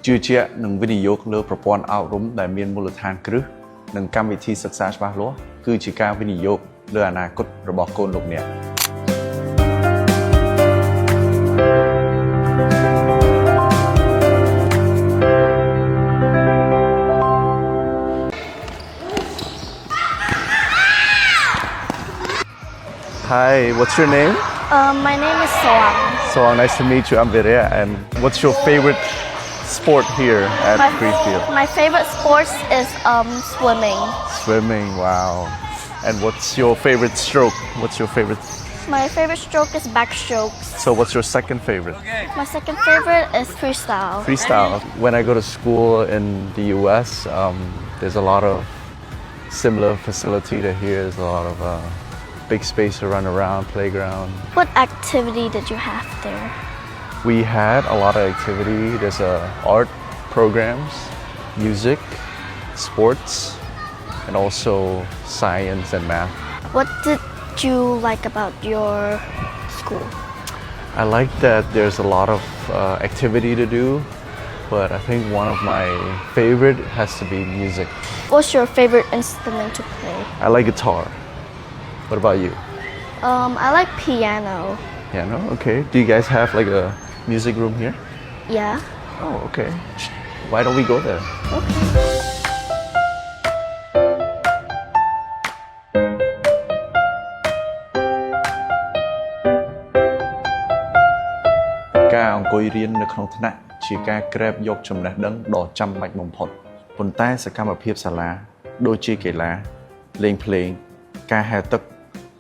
ជឿជាក់នឹងវិនិយោគលើប្រព័ន្ធអប់រំដែលមានមូលដ្ឋានគ្រឹះនិងកម្មវិធីសិក្សាច្បាស់លាស់គឺជាការវិនិយោគលើអនាគតរបស់កូនលោកអ្នក Hi, what's your name? My name is Soang. So nice to meet you. I'm Virea. And what's your favorite sport here at Greenfield? My favorite sports is swimming. Swimming, wow. And what's your favorite stroke? What's your favorite? My favorite stroke is backstrokes. So what's your second favorite? My second favorite is freestyle. Freestyle. When I go to school in the US, there's a lot of similar facility to here. There's a lot of big space to run around, playground. What activity did you have there? We had a lot of activity. There's art programs, music, sports, and also science and math. What did you like about your school? I like that there's a lot of activity to do, but I think one of my favorite has to be music. What's your favorite instrument to play? I like guitar. What about you? I like piano. Piano? Okay. Do you guys have like a music room here? Yeah. Oh, okay. Why don't we go there? Okay. ការអង្គុយរៀននៅក្នុងថ្នាក់ជាការក្រេបយកចំណេះដឹងដ៏ចាំបាច់បំផុតប៉ុន្តែសកម្មភាពសាលាដូចជាកីឡាលេងភ្លេងការហែលទឹក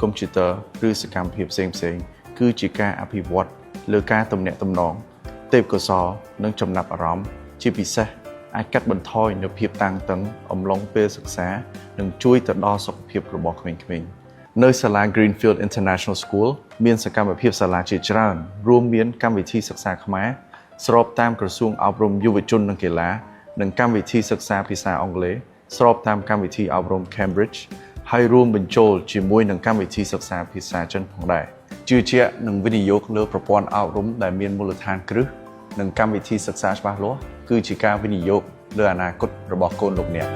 កុំព្យូទ័រឬសកម្មភាពផ្សេងៗគឺជាការអភិវឌ្ឍលើការទំនាក់ទំនងទេពកោសល្យនិងចំណាប់អារម្មណ៍ជាពិសេសអាចកាត់បន្ថយនូវភាពតានតឹងអំឡុងពេលសិក្សានិងជួយទៅដល់សុខភាពរបស់ក្មេងៗនៅសាលា Greenfield International School មានសកម្មភាពសាលាជាច្រើនរួមមានកម្មវិធីសិក្សាខ្មែរស្របតាមក្រសួងអប់រំយុវជននិងកីឡានិងកម្មវិធីសិក្សាភាសាអង់គ្លេសស្របតាមកម្មវិធីអប់រំ Cambridge ហើយរួមបញ្ចូលជាមួយនឹងកម្មវិធីសិក្សាភាសាចិនផងដែរជឿជាក់នឹងវិនិយោគលើប្រព័ន្ធអប់រំដែលមានមូលដ្ឋានគ្រឹះនិងកម្មវិធីសិក្សាច្បាស់លាស់គឺជាការវិនិយោគលើអនាគតរបស់កូនលោកអ្នក